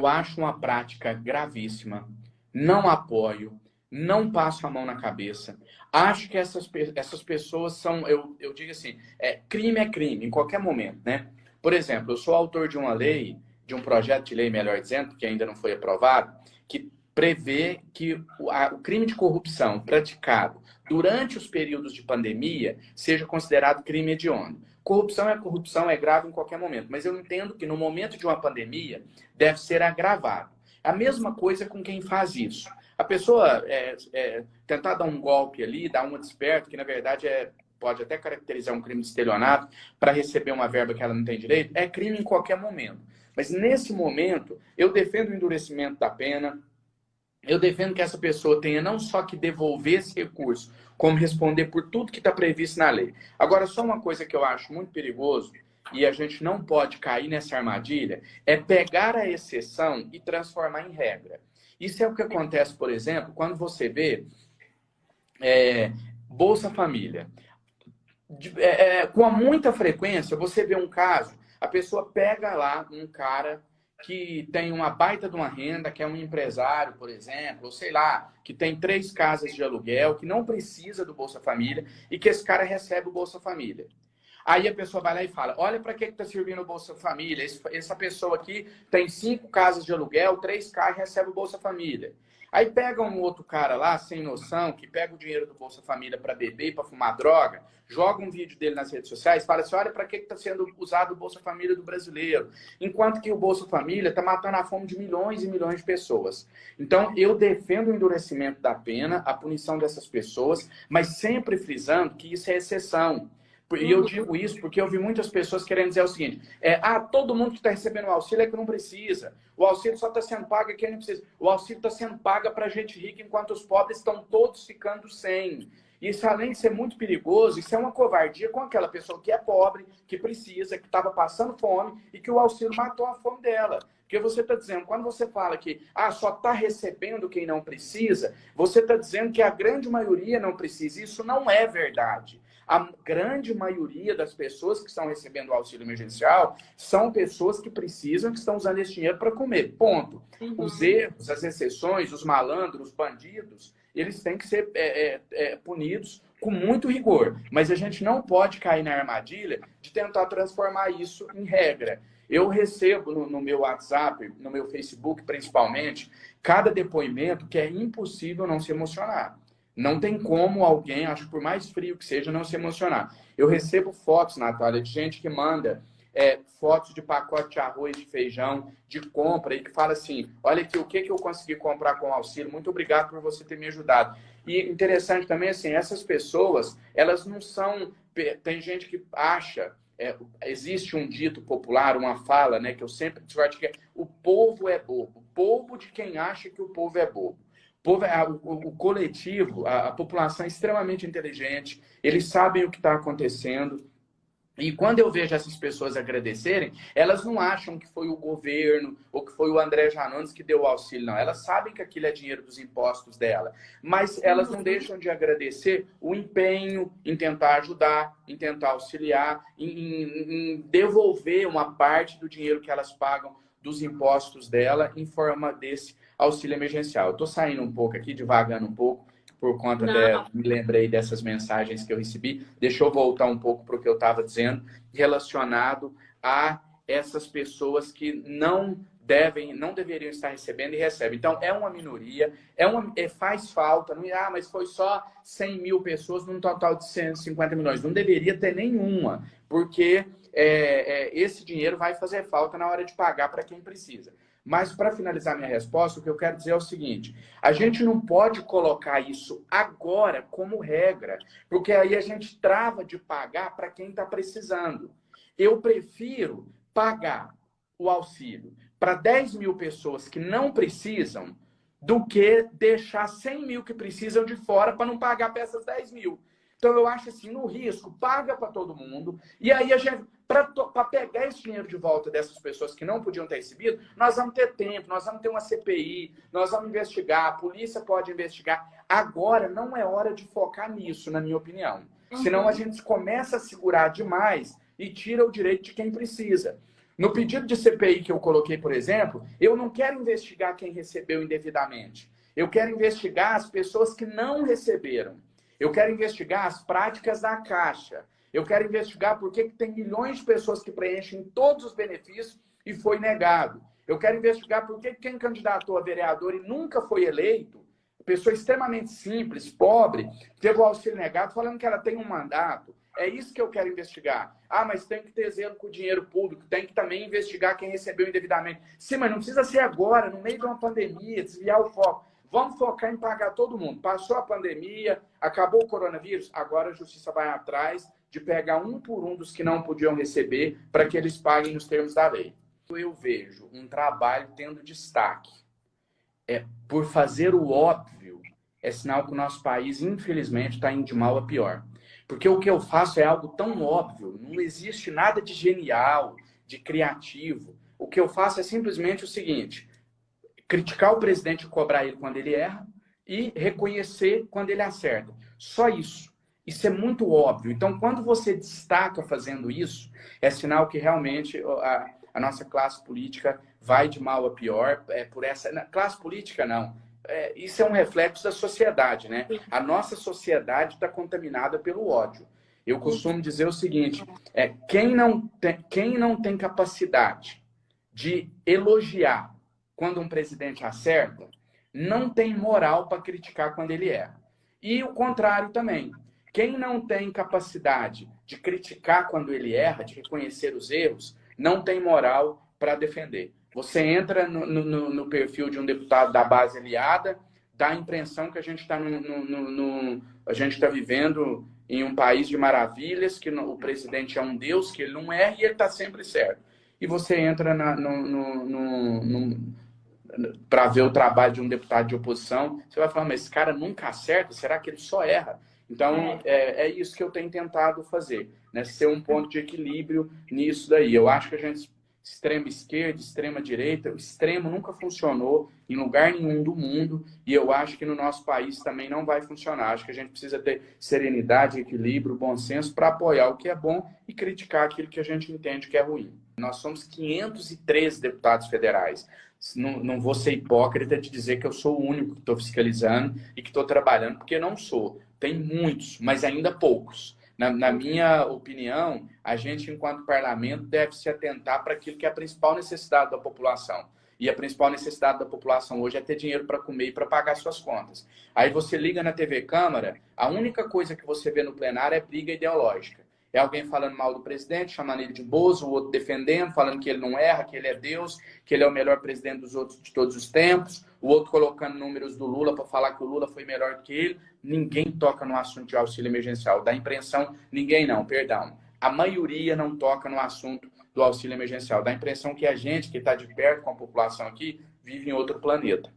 Eu acho uma prática gravíssima, não apoio, não passo a mão na cabeça. Acho que essas pessoas são, eu digo assim, é crime em qualquer momento, né? Por exemplo, eu sou autor de uma lei, de um projeto de lei, melhor dizendo, que ainda não foi aprovado, que prevê que o crime de corrupção praticado durante os períodos de pandemia seja considerado crime hediondo. Corrupção, é grave em qualquer momento, mas eu entendo que no momento de uma pandemia deve ser agravado. A mesma coisa com quem faz isso. A pessoa tentar dar um golpe ali, dar uma desperto, que na verdade pode até caracterizar um crime de estelionato para receber uma verba que ela não tem direito, é crime em qualquer momento. Mas nesse momento, eu defendo o endurecimento da pena, eu defendo que essa pessoa tenha não só que devolver esse recurso, como responder por tudo que está previsto na lei. Agora, só uma coisa que eu acho muito perigoso, e a gente não pode cair nessa armadilha, é pegar a exceção e transformar em regra. Isso é o que acontece, por exemplo, quando você vê Bolsa Família. Com muita frequência, você vê um caso, a pessoa pega lá um cara que tem uma baita de uma renda, que é um empresário, por exemplo, ou sei lá, que tem 3 casas de aluguel, que não precisa do Bolsa Família e que esse cara recebe o Bolsa Família. Aí a pessoa vai lá e fala, olha para que está servindo o Bolsa Família. Essa pessoa aqui tem 5 casas de aluguel, 3 carros e recebe o Bolsa Família. Aí pega um outro cara lá, sem noção, que pega o dinheiro do Bolsa Família para beber e para fumar droga, joga um vídeo dele nas redes sociais, fala assim, olha para que está sendo usado o Bolsa Família do brasileiro. Enquanto que o Bolsa Família está matando a fome de milhões e milhões de pessoas. Então, eu defendo o endurecimento da pena, a punição dessas pessoas, mas sempre frisando que isso é exceção. E eu digo isso porque eu vi muitas pessoas querendo dizer o seguinte, todo mundo que está recebendo o auxílio é que não precisa. O auxílio só está sendo pago a quem não precisa. O auxílio está sendo pago para gente rica, enquanto os pobres estão todos ficando sem. Isso, além de ser muito perigoso, isso é uma covardia com aquela pessoa que é pobre, que precisa, que estava passando fome e que o auxílio matou a fome dela. Porque você está dizendo, quando você fala que só está recebendo quem não precisa, você está dizendo que a grande maioria não precisa. Isso não é verdade. A grande maioria das pessoas que estão recebendo o auxílio emergencial são pessoas que precisam, que estão usando esse dinheiro para comer. Ponto. Os erros, as exceções, os malandros, os bandidos, eles têm que ser punidos com muito rigor. Mas a gente não pode cair na armadilha de tentar transformar isso em regra. Eu recebo no meu WhatsApp, no meu Facebook principalmente, cada depoimento que é impossível não se emocionar. Não tem como alguém, acho que por mais frio que seja, não se emocionar. Eu recebo fotos, Natália, de gente que manda fotos de pacote de arroz, de feijão, de compra, e que fala assim, olha aqui, o que eu consegui comprar com o auxílio, muito obrigado por você ter me ajudado. E interessante também, assim, essas pessoas, elas não são... Tem gente que acha... existe um dito popular, uma fala, né, que eu sempre discordo, que é o povo é bobo. Povo de quem acha que o povo é bobo. O coletivo, a população é extremamente inteligente, eles sabem o que está acontecendo. E quando eu vejo essas pessoas agradecerem, elas não acham que foi o governo ou que foi o André Janones que deu o auxílio, não. Elas sabem que aquilo é dinheiro dos impostos dela. Mas elas não deixam de agradecer o empenho em tentar ajudar, em tentar auxiliar, em devolver uma parte do dinheiro que elas pagam dos impostos dela em forma desse auxílio emergencial. Eu estou saindo um pouco aqui, devagando um pouco, por conta me lembrei dessas mensagens que eu recebi. Deixa eu voltar um pouco para o que eu estava dizendo, relacionado a essas pessoas que não deveriam estar recebendo e recebem. Então, é uma minoria, faz falta, mas foi só 100 mil pessoas num total de 150 milhões. Não deveria ter nenhuma, porque esse dinheiro vai fazer falta na hora de pagar para quem precisa. Mas, para finalizar minha resposta, o que eu quero dizer é o seguinte, a gente não pode colocar isso agora como regra, porque aí a gente trava de pagar para quem está precisando. Eu prefiro pagar o auxílio para 10 mil pessoas que não precisam do que deixar 100 mil que precisam de fora para não pagar para essas 10 mil. Então, eu acho assim, no risco, paga para todo mundo. E aí, a gente, para pegar esse dinheiro de volta dessas pessoas que não podiam ter recebido, nós vamos ter tempo, nós vamos ter uma CPI, nós vamos investigar, a polícia pode investigar. Agora, não é hora de focar nisso, na minha opinião. Senão, a gente começa a segurar demais e tira o direito de quem precisa. No pedido de CPI que eu coloquei, por exemplo, eu não quero investigar quem recebeu indevidamente. Eu quero investigar as pessoas que não receberam. Eu quero investigar as práticas da Caixa. Eu quero investigar por que tem milhões de pessoas que preenchem todos os benefícios e foi negado. Eu quero investigar por que quem candidatou a vereador e nunca foi eleito, pessoa extremamente simples, pobre, teve o auxílio negado falando que ela tem um mandato. É isso que eu quero investigar. Ah, mas tem que ter zelo com o dinheiro público, tem que também investigar quem recebeu indevidamente. Sim, mas não precisa ser agora, no meio de uma pandemia, desviar o foco. Vamos focar em pagar todo mundo. Passou a pandemia, acabou o coronavírus, agora a justiça vai atrás de pegar um por um dos que não podiam receber para que eles paguem nos termos da lei. Eu vejo um trabalho tendo destaque. Por fazer o óbvio, é sinal que o nosso país, infelizmente, está indo de mal a pior. Porque o que eu faço é algo tão óbvio, não existe nada de genial, de criativo. O que eu faço é simplesmente o seguinte: criticar o presidente e cobrar ele quando ele erra e reconhecer quando ele acerta. Só isso. Isso é muito óbvio. Então, quando você destaca fazendo isso, é sinal que realmente a nossa classe política vai de mal a pior. Por essa classe política, não. Isso é um reflexo da sociedade, né? A nossa sociedade está contaminada pelo ódio. Eu costumo dizer o seguinte: quem não tem capacidade de elogiar quando um presidente acerta, não tem moral para criticar quando ele erra. E o contrário também. Quem não tem capacidade de criticar quando ele erra, de reconhecer os erros, não tem moral para defender. Você entra no perfil de um deputado da base aliada, dá a impressão que a gente está vivendo em um país de maravilhas, que o presidente é um deus, que ele não erra e ele está sempre certo. E você entra para ver o trabalho de um deputado de oposição, você vai falar, mas esse cara nunca acerta? Será que ele só erra? Então, é isso que eu tenho tentado fazer, né? Ser um ponto de equilíbrio nisso daí. Eu acho que a gente, extrema esquerda, extrema direita, o extremo nunca funcionou em lugar nenhum do mundo, e eu acho que no nosso país também não vai funcionar. Acho que a gente precisa ter serenidade, equilíbrio, bom senso para apoiar o que é bom e criticar aquilo que a gente entende que é ruim. Nós somos 513 deputados federais. Não vou ser hipócrita de dizer que eu sou o único que estou fiscalizando e que estou trabalhando, porque não sou. Tem muitos, mas ainda poucos. Na minha opinião, a gente, enquanto parlamento, deve se atentar para aquilo que é a principal necessidade da população. E a principal necessidade da população hoje é ter dinheiro para comer e para pagar suas contas. Aí você liga na TV Câmara, a única coisa que você vê no plenário é briga ideológica. É alguém falando mal do presidente, chamando ele de bozo, o outro defendendo, falando que ele não erra, que ele é Deus, que ele é o melhor presidente dos outros de todos os tempos, o outro colocando números do Lula para falar que o Lula foi melhor que ele. Ninguém toca no assunto de auxílio emergencial. Da impressão, ninguém não, perdão. A maioria não toca no assunto do auxílio emergencial. Dá a impressão que a gente que está de perto com a população aqui vive em outro planeta.